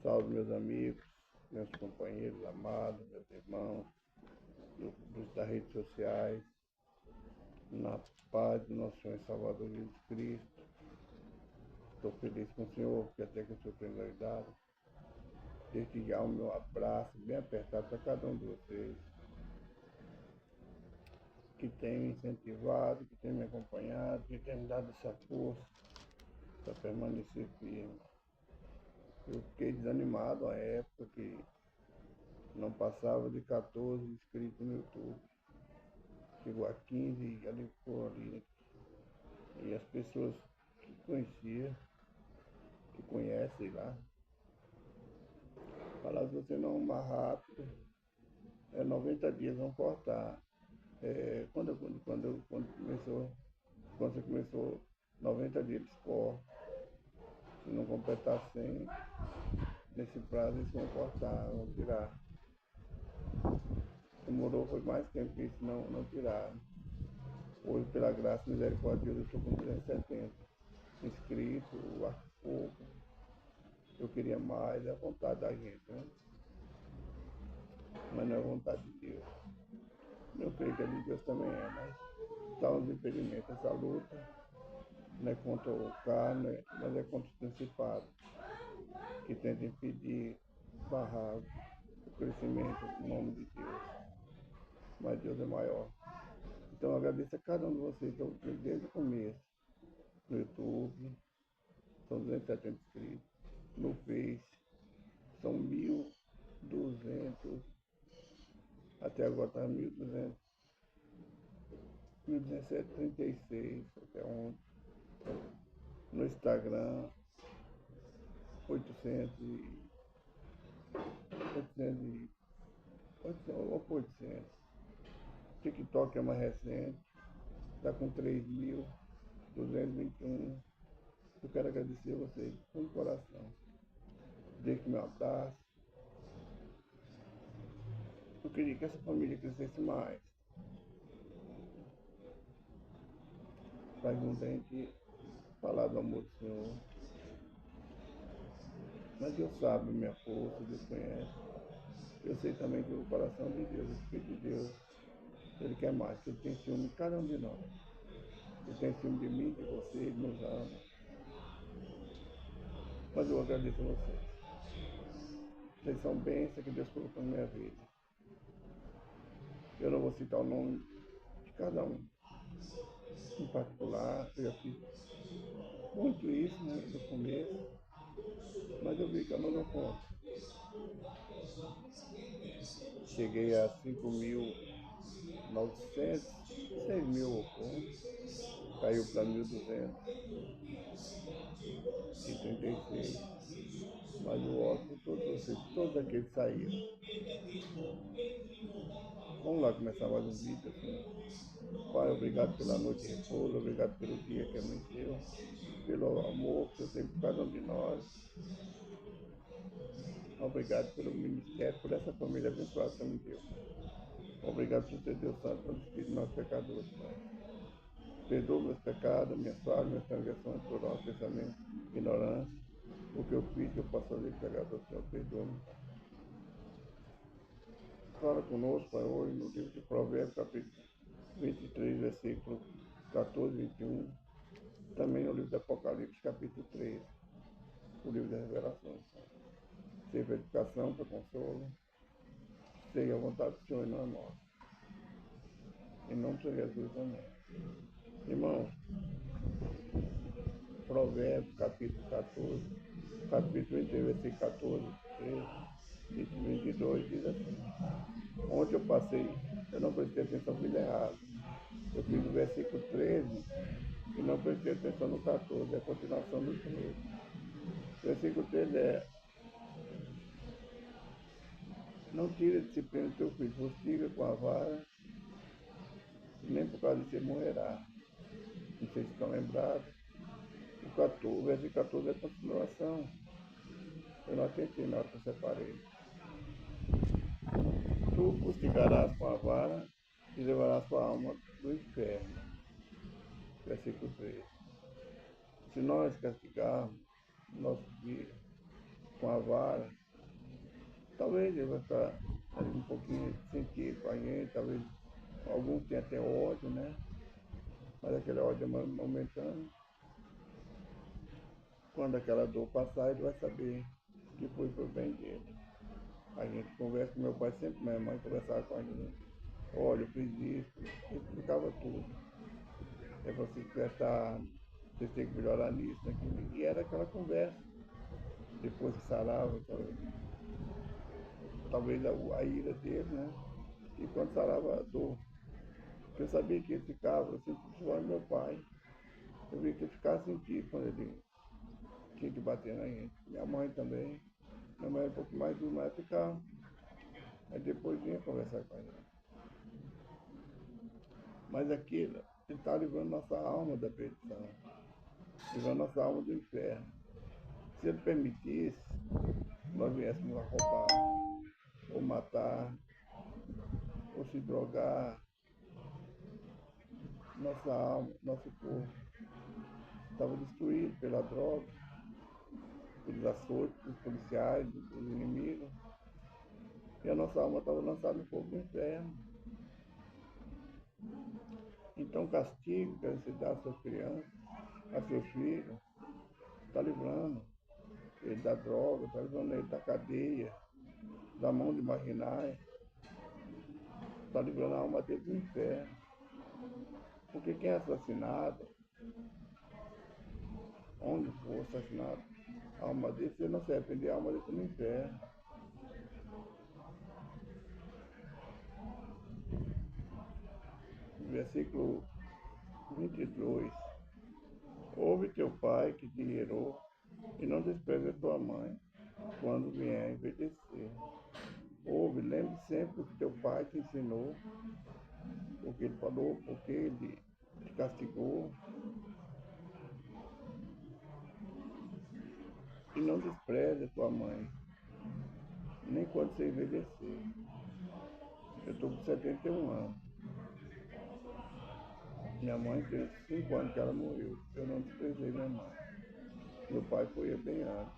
Salve, meus amigos, meus companheiros amados, meus irmãos, das redes sociais, na paz do nosso Senhor e Salvador Jesus Cristo. Estou feliz com o Senhor, que até que o Senhor tem nos ajudado. Desde já o meu abraço bem apertado para cada um de vocês, que tem me incentivado, que tem me acompanhado, que tem me dado essa força para permanecer firme. Eu fiquei desanimado à época que não passava de 14 inscritos no YouTube. Chegou a 15 e ali ficou ali. E as pessoas que conheciam, que conhecem lá, falaram se você não arrumar rápido, 90 dias vão cortar. Quando você começou 90 dias eles cortam. Se não completar 100, nesse prazo eles vão cortar, vão tirar. Demorou, foi mais tempo que isso, não tiraram. Hoje, pela graça e misericórdia de Deus, eu estou com 270 inscritos, acho pouco. Eu queria mais, é a vontade da gente, né? Mas não é a vontade de Deus. Eu creio que a de Deus também é, mas está uns impedimentos. Essa luta não é contra o carne, mas é contra os principados, que tentam impedir, barrar o crescimento em nome de Deus. Mas Deus é maior. Então eu agradeço a cada um de vocês, desde o começo, no YouTube, são 270 inscritos, no Face, são 1.200, até agora está 1.200, 1.236, até ontem. No Instagram, 800 800. TikTok é mais recente, está com 3.221. Eu quero agradecer a vocês de todo o coração. Deixe meu abraço. Eu queria que essa família crescesse mais. Faz um tempo que falar do amor do Senhor. Mas Deus sabe a minha força, Deus conhece. Eu sei também que o coração de Deus, o Espírito de Deus, Ele quer mais, que Ele tem ciúme de cada um de nós. Ele tem ciúme de mim, de você, Ele nos ama. Mas eu agradeço a vocês. Vocês são bênçãos que Deus colocou na minha vida. Eu não vou citar o nome de cada um. Em particular, eu já fiz muito isso, né, no começo, mas eu vi que eu não dou conta. Cheguei a 5.900, 6.000 caiu para 1.236. Mas o óbvio, todos aqueles saíram. Vamos lá começar mais um vídeo assim. Pai, obrigado pela noite de repouso, obrigado pelo dia que amanheceu, pelo amor que eu tenho por cada um de nós. Obrigado pelo ministério, por essa família abençoada que você me deu. Obrigado por ter Deus Santo quando Espírito de nós pecadores, Pai. Perdoa meus pecados, minhas falhas, minhas transgressões, por nosso pensamento, ignorância, o que eu fiz, que eu posso fazer de pecado ao Senhor, perdoa-me. Fala conosco, Pai, hoje no livro de Provérbios, capítulo 23, versículo 14, 21. Também no livro do Apocalipse, capítulo 13, o livro da Revelação. Seja para educação, para consolo, seja a vontade do Senhor e não a nossa. Em nome de Jesus, amém. Irmãos, Provérbios, capítulo 14, capítulo 21, versículo 14, 13 e 22, diz assim. Ontem eu passei, eu não prestei atenção, fiz errado. Eu fiz o versículo 13 e não prestei atenção no 14, é a continuação do 13. O versículo 13 é: não tire a disciplina do teu filho, fustiga com a vara, nem por causa de você morrerá. Não sei se estão lembrados. O versículo 14 é a continuação. Eu não atentei na hora que eu separei. Tu fustigarás com a vara e levarás tua alma do inferno. Versículo 3. Se nós castigarmos nosso filho com a vara. Talvez ele vai ficar ali um pouquinho sentido com a gente, talvez alguns tenham até ódio, né? Mas aquele ódio é momentâneo. Quando aquela dor passar, ele vai saber que foi pro bem dele. A gente conversa com meu pai sempre, minha mãe conversava com a gente. Olha, eu fiz isso, explicava tudo. É você prestar, você tem que melhorar nisso, naquilo. E era aquela conversa. Depois que sarava, talvez a ira dele, né? E quando sarava a dor, eu sabia que ele ficava, eu sempre zoando meu pai. Eu vi que ele ficava sentido quando ele tinha que bater na gente. Minha mãe também. Minha mãe era um pouco mais dura, mas ficava. Aí depois vinha conversar com ele. Mas aquilo, ele está livrando nossa alma da perdição, livrando nossa alma do inferno. Se ele permitisse, nós viéssemos a roubar, ou matar, ou se drogar, nossa alma, nosso corpo estava destruído pela droga, pelos açoites, dos policiais, dos inimigos. E a nossa alma estava lançada no fogo do inferno. Então o castigo que você dá às suas crianças, a seus filhos, está livrando ele da droga, está livrando ele da cadeia, da mão de marginais, está livrando a alma dele do inferno. Porque quem é assassinado, onde for assassinado, a alma dele, se não se arrepender, a alma dele está no inferno. Versículo 22. Ouve teu pai que te gerou e não despreze tua mãe quando vier a envelhecer. Ouve, lembre sempre o que teu pai te ensinou, o que ele falou, porque ele te castigou. E não despreze tua mãe, nem quando você envelhecer. Eu estou com 71 anos. Minha mãe tem 5 anos que ela morreu. Eu não desprezei minha mãe. Meu pai foi bem antes.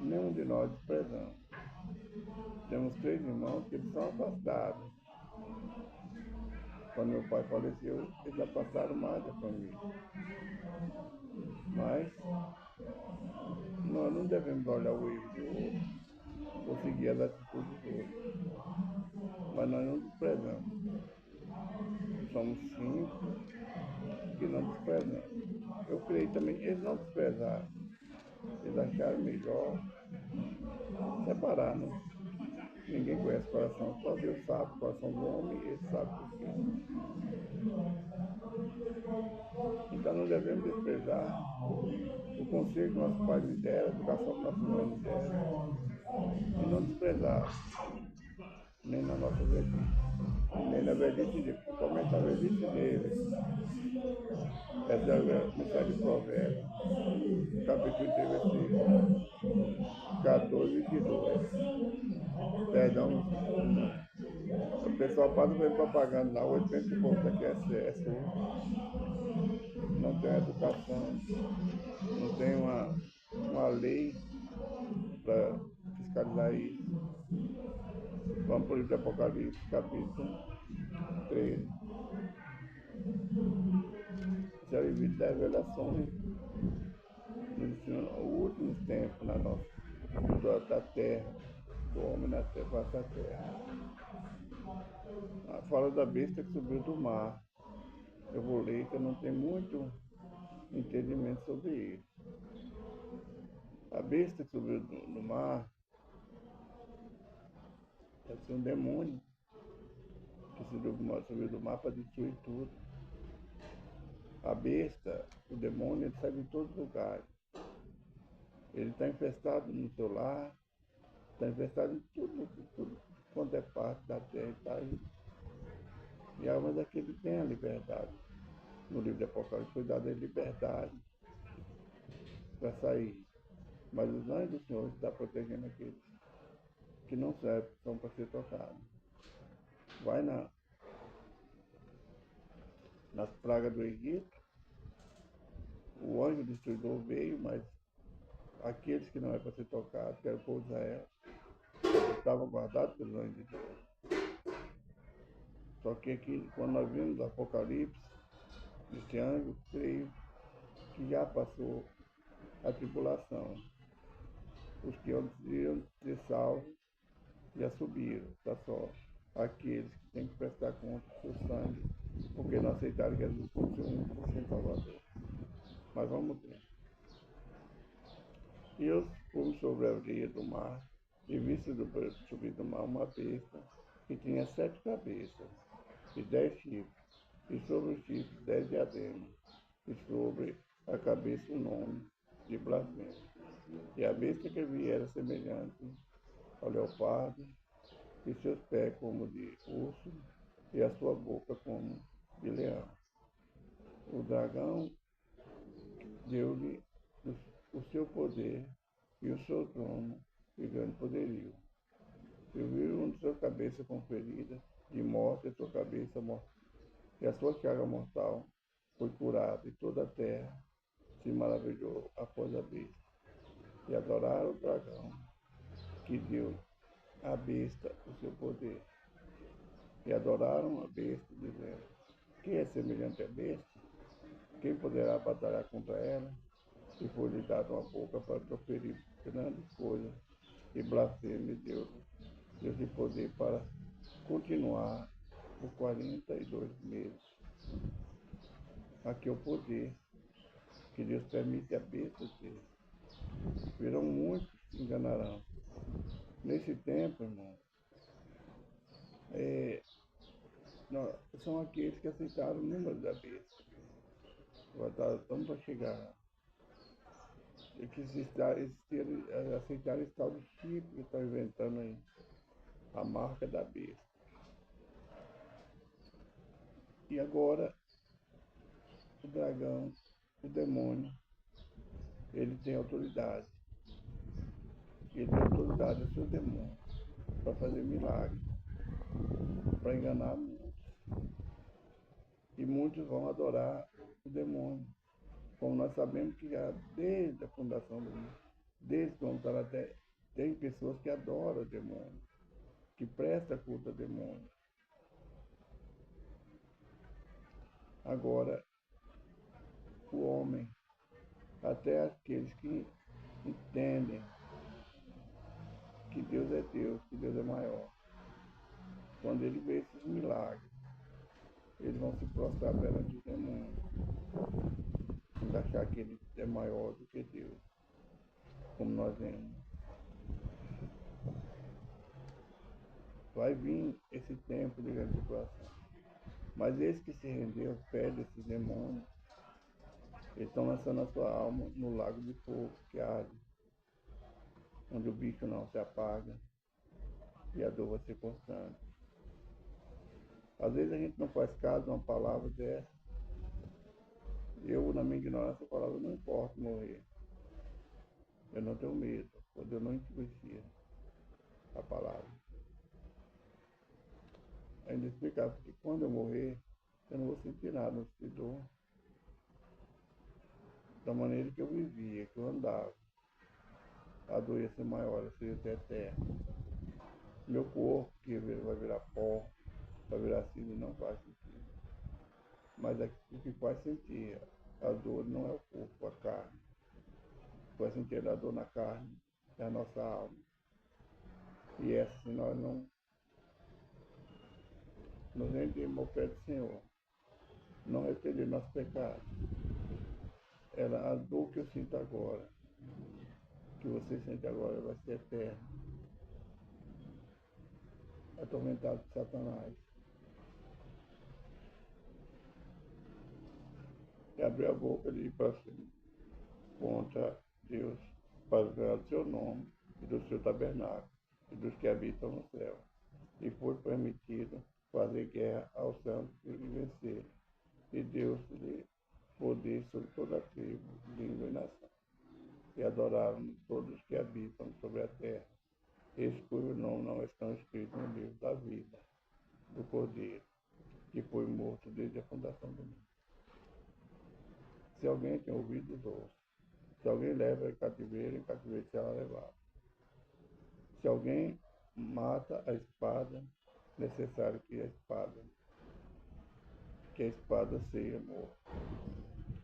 Nenhum de nós desprezamos. Temos 3 irmãos que eles são afastados. Quando meu pai faleceu, eles afastaram mais da família. Mas nós não devemos olhar o erro do outro ou seguir as atitudes do outro. Mas nós não desprezamos. Somos 5 que não desprezamos. Eu creio também que eles não desprezaram. Eles acharam melhor separar, né? Ninguém conhece o coração, só Deus sabe o coração do homem e ele sabe por quê. Então não devemos desprezar o conselho que nosso pai lhe dera, a educação que nossa mãe lhe dera, e não desprezar, nem na nossa velhice, nem na velhice dele, principalmente na velhice dele. Essa é a mensagem de Provérbios, capítulo 3, versículo 14 e 22. Perdão, o pessoal passa bem propaganda na rua, pensa que o povo daqui é surdo, não tem educação, não tem uma lei para fiscalizar isso. Vamos para o livro do Apocalipse, capítulo 13. Isso é o livro das revelações, nos ensinando os últimos tempos na nossa, da terra, do homem na terra, face da terra. Fala da besta que subiu do mar. Eu vou ler que eu não tenho muito entendimento sobre isso. A besta que subiu do mar deve ser um demônio que subiu do mar para destruir tudo. A besta, o demônio, ele sai de todos os lugares. Ele está infestado no teu lar, está infestado em tudo quanto é parte da terra. Tá aí. E a alma daquele que tem a liberdade. No livro de Apocalipse foi dada a liberdade para sair. Mas os anjos do Senhor estão protegendo aqueles que não servem, são para ser tocados. Vai nas pragas do Egito, o anjo destruidor veio, mas aqueles que não é para ser tocado, que era o povo de Israel, estavam guardados pelos anjos de Deus. Só que aqui, quando nós vimos o Apocalipse, esse anjo, creio que já passou a tribulação. Os que iam ser salvos já subiram, tá só aqueles que têm que prestar conta do seu sangue, porque não aceitaram Jesus como seu único e Salvador. Mas vamos ver. E eu fomos sobre a areia do mar, e viste subir do mar uma besta que tinha 7 cabeças e 10 chifres, e sobre os chifres 10 diademas, e sobre a cabeça o nome de blasfêmia. E a besta que vi era semelhante ao leopardo, e seus pés como de urso, e a sua boca como de leão. O dragão deu-lhe o seu poder e o seu trono e grande poderio. E viu um de sua cabeça com ferida de morte, a sua cabeça morta, e a sua chaga mortal foi curada, e toda a terra se maravilhou após a besta. E adoraram o dragão, que deu à besta o seu poder. E adoraram a besta, dizendo: quem é semelhante à besta? Quem poderá batalhar contra ela? E foi-lhe dada uma boca para proferir grandes coisas, e blasfêmia deu-lhe poder para continuar por 42 meses. Aqui é o poder que Deus permite a besta ter. Virão muitos que enganarão. Nesse tempo, irmão, são aqueles que aceitaram o número da besta. Estamos para chegar. E que aceitar esse tal de chip que está inventando aí. A marca da besta. E agora, o dragão, o demônio, ele tem autoridade. Ele tem autoridade, é seu demônio, para fazer milagres, para enganar muitos. E muitos vão adorar o demônio. Como nós sabemos que já desde a fundação do mundo, desde quando está até, tem pessoas que adoram o demônio, que prestam culto ao demônio. Agora, o homem, até aqueles que entendem que Deus é Deus, que Deus é maior, quando ele vê esses milagres, eles vão se prostrar perante o demônio, e achar que ele é maior do que Deus, como nós vemos. Vai vir esse tempo de grande tribulação. Mas esse que se rendeu aos pés desses demônios, eles estão lançando a sua alma no lago de fogo que arde, onde o bicho não se apaga e a dor vai ser constante. Às vezes a gente não faz caso de uma palavra dessa. Eu, na minha ignorância, falava: não importa morrer. Eu não tenho medo, quando eu não conhecia a palavra. Ainda explicava que quando eu morrer, eu não vou sentir nada, não sentir dor. Da maneira que eu vivia, que eu andava, a dor ia ser maior, eu seria até eterna. Meu corpo, que vai virar pó, vai virar cinza, não faz sentido. Mas o que faz sentir a dor não é o corpo, a carne. O que faz sentir a dor na carne é a nossa alma. E essa, se nós não nos rendemos ao pé do Senhor, não arrepender nosso pecado, a dor que eu sinto agora, que você sente agora, vai ser eterna. Atormentado por Satanás. E abriu a boca de blasfêmia contra Deus, para o seu nome e do seu tabernáculo e dos que habitam no céu. E foi permitido fazer guerra aos santos e vencer. E Deus lhe poder sobre toda a tribo, língua e nação. E adoraram todos que habitam sobre a terra, esses cujos nomes não estão escritos no livro da vida do Cordeiro, que foi morto desde a fundação do mundo. Se alguém tem ouvidos, ouça. Se alguém leva em cativeiro será levado. Se alguém mata a espada, necessário que a espada seja morta.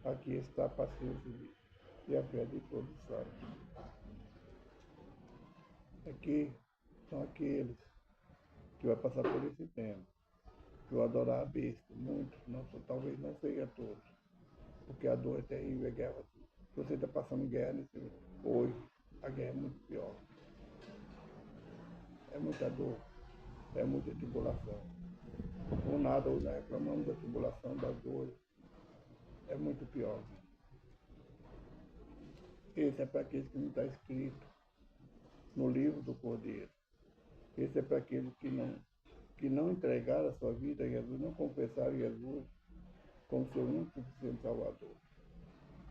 Aqui está a paciência e a fé de todos os santos. Aqui são aqueles que vai passar por esse tempo, que vão adorar a besta, muitos, não, talvez não seja todos, porque a dor é terrível, a guerra. Se você está passando guerra hoje, a guerra é muito pior. É muita dor, é muita tribulação. Por nada hoje reclamamos da tribulação, das dores. É muito pior. Esse é para aqueles que não está escrito no livro do Cordeiro. Esse é para aqueles que não entregaram a sua vida a Jesus, não confessaram Jesus como seu único e suficiente Salvador.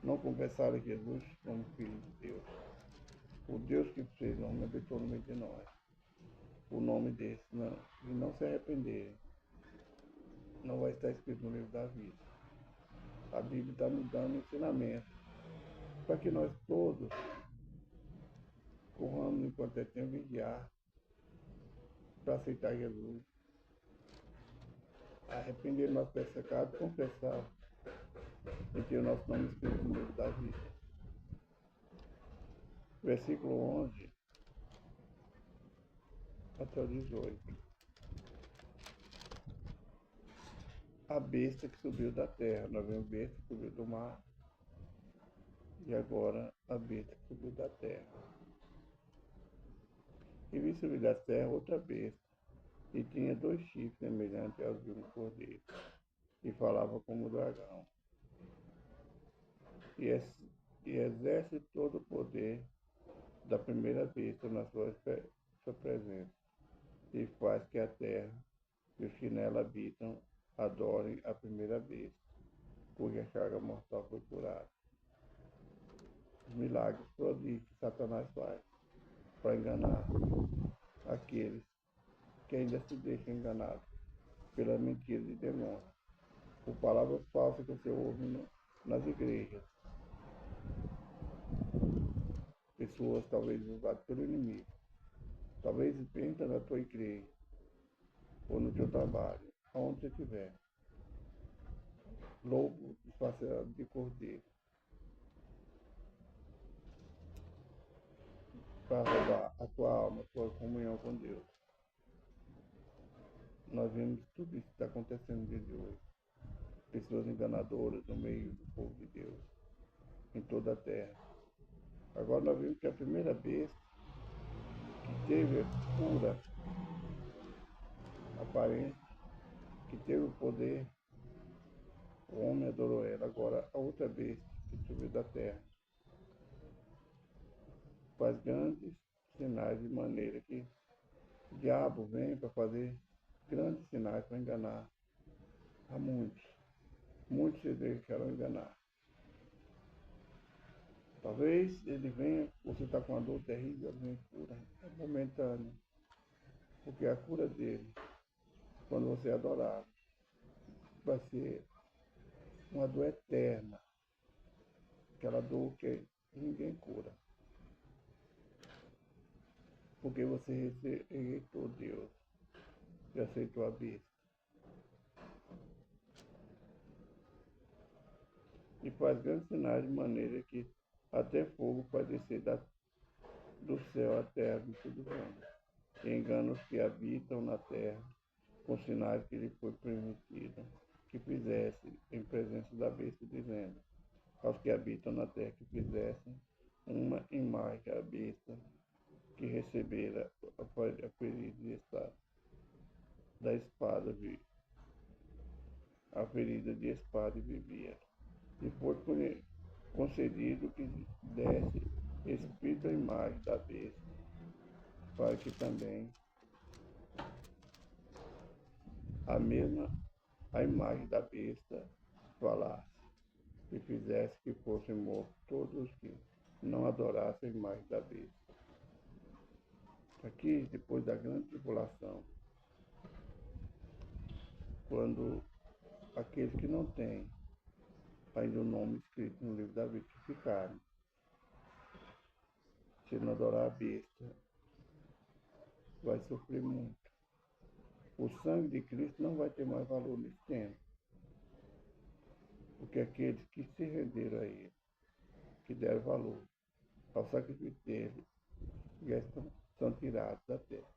Não confessaram Jesus como Filho de Deus. O Deus que fez o homem habitou no meio de nós. O nome desse, não. E não se arrependerem, não vai estar escrito no livro da vida. A Bíblia está nos dando ensinamento para que nós todos corramos enquanto é tempo vigiar para aceitar Jesus, arrepender do nosso pecado, confessar e ter o nosso nome escrito no livro da vida. Versículo 11 até o 18. A besta que subiu da terra. Nós vemos besta que subiu do mar e agora a besta que subiu da terra. E vi subir da terra outra besta, e tinha 2 chifres semelhantes aos de um cordeiro, e falava como dragão. E exerce todo o poder da primeira besta na sua presença, e faz que a terra e os que nela habitam adorem a primeira besta, cuja chaga mortal foi curada. Os milagres, prodígios que Satanás faz para enganar aqueles que ainda se deixam enganar pela mentira de demônios, por palavras falsas que você ouve nas igrejas. Pessoas talvez usadas pelo inimigo, talvez entra na tua igreja ou no teu trabalho, aonde você estiver, lobo disfarçado de cordeiro, para roubar a tua alma, a tua comunhão com Deus. Nós vemos tudo isso que está acontecendo no dia de hoje. Pessoas enganadoras no meio do povo de Deus, em toda a terra. Agora nós vimos que a primeira besta que teve a cura aparente, que teve o poder, o homem adorou ela. Agora a outra besta que subiu da terra faz grandes sinais de maneira que o diabo vem para fazer grandes sinais para enganar a muitos. Muitos se deixarão enganar. Talvez ele venha, você está com uma dor terrível, ele vem cura, é momentâneo. Porque a cura dele, quando você adorar, vai ser uma dor eterna. Aquela dor que ninguém cura. Porque você rejeitou Deus e aceitou a besta. E faz grandes sinais de maneira que até fogo pode descer do céu à terra de todo mundo. E engana os que habitam na terra com sinais que lhe foi permitido que fizesse em presença da besta, dizendo aos que habitam na terra que fizessem uma imagem à besta que recebera a ferida da espada, a ferida de espada e vivia. E foi concedido que desse espírito à imagem da besta, para que também a imagem da besta falasse, e fizesse que fossem mortos todos os que não adorassem a imagem da besta. Aqui, depois da grande tribulação, quando aqueles que não têm ainda o nome escrito no livro da vida ficarem, Se não adorar a besta, vai sofrer muito. O sangue de Cristo não vai ter mais valor nesse tempo. Porque aqueles que se renderam a ele, que deram valor ao sacrifício dele, já são tirados da terra.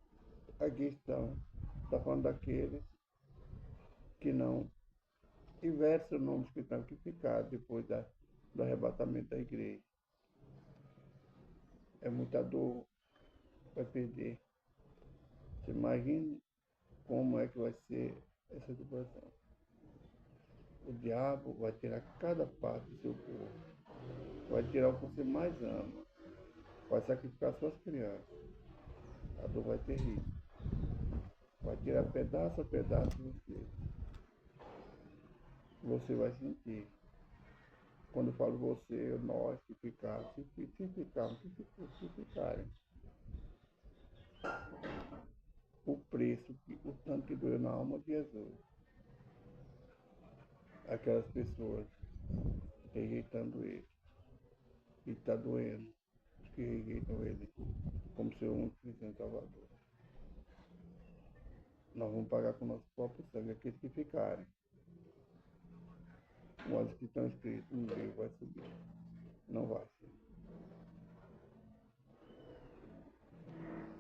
Aqui está falando daqueles que não tiveram seu nome escrito que ficaram depois do arrebatamento da igreja. É muita dor, vai perder. Você imagine como é que vai ser essa situação. O diabo vai tirar cada parte do seu corpo, vai tirar o que você mais ama, vai sacrificar suas crianças. A dor vai ter terrível. Vai tirar pedaço a pedaço de você. Você vai sentir. Quando eu falo você, nós que ficaram, se ficarem. O preço, o tanto que doeu na alma de Jesus. Aquelas pessoas rejeitando ele. E está doendo. Os que rejeitam ele como seu único Cristo Salvador. Nós vamos pagar com o nosso próprio sangue aqueles que ficarem. Os que estão escritos no livro vai subir. Não vai ser.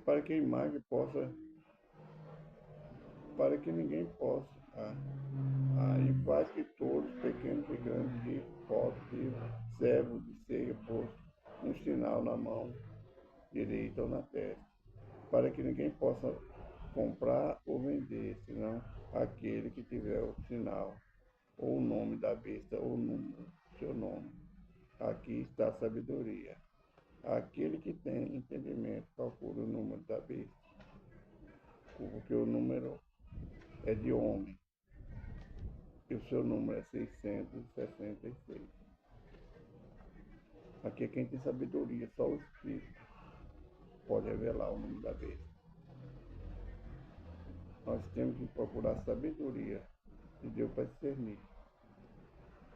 Para que a imagem possa, para que ninguém possa, e faz que todos, pequenos e grandes, ricos, pobres, servos de seja posto um sinal na mão direita ou na testa, para que ninguém possa comprar ou vender, senão aquele que tiver o sinal, ou o nome da besta, ou o número, seu nome. Aqui está a sabedoria. Aquele que tem entendimento calcula o número da besta, porque o número é de homem, e o seu número é 666. Aqui é quem tem sabedoria, só o Espírito pode revelar o número da besta. Nós temos que procurar sabedoria de Deus para discernir.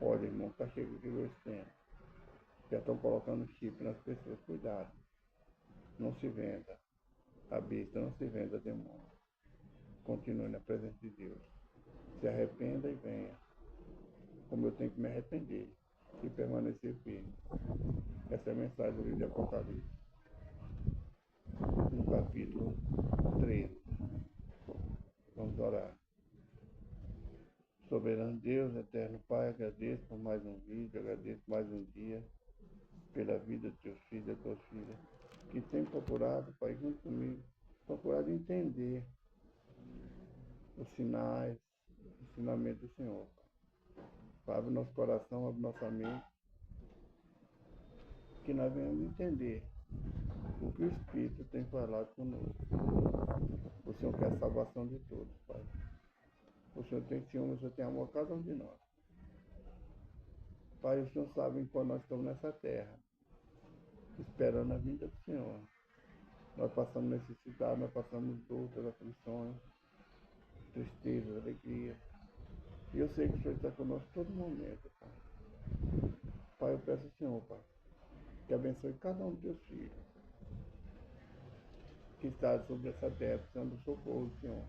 Olha, irmão, está chegando de 2 tempos. Já estão colocando chip nas pessoas. Cuidado. Não se venda. A besta não se venda, demônio. Continue na presença de Deus. Se arrependa e venha. Como eu tenho que me arrepender e permanecer firme. Essa é a mensagem do livro de Apocalipse, no capítulo 13. Vamos orar. Soberano Deus, eterno Pai, agradeço por mais um vídeo, agradeço por mais um dia, pela vida dos teus filhos e das tuas filhas, que têm procurado, Pai, junto comigo, procurado entender os sinais, o ensinamento do Senhor. Pai, abre nosso coração, abre nossa mente, que nós venhamos entender o que o Espírito tem falado conosco. O Senhor quer a salvação de todos, Pai. O Senhor tem ciúme, o Senhor tem amor a cada um de nós. Pai, o Senhor sabe quando nós estamos nessa terra, esperando a vinda do Senhor. Nós passamos necessidade, nós passamos lutas, aflições, tristezas, alegrias. E eu sei que o Senhor está conosco todo momento, Pai. Pai, eu peço ao Senhor, Pai, que abençoe cada um dos teus filhos que está sobre essa terra, precisando do socorro do Senhor,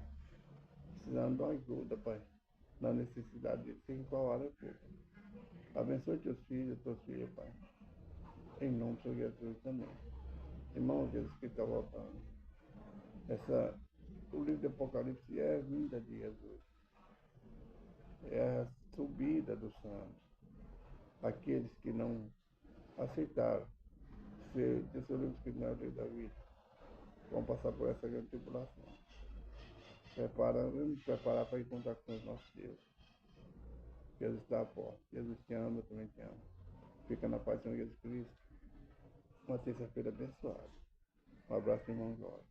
precisando de uma ajuda, Pai, na necessidade de ser em qual área for. Abençoe teus filhos, tuas filhas, Pai. Em nome do Senhor Jesus também. Irmão, Jesus que está voltando. O livro de Apocalipse é a vinda de Jesus. É a subida dos santos. Aqueles que não aceitaram ter seu livro escrito na lei da vida vão passar por essa grande tribulação. Vamos preparar para encontrar com os nossos deuses. Jesus está à porta. Jesus te ama, eu também te amo. Fica na paz do Senhor Jesus Cristo. Uma terça-feira abençoada. Um abraço, irmão Jorge.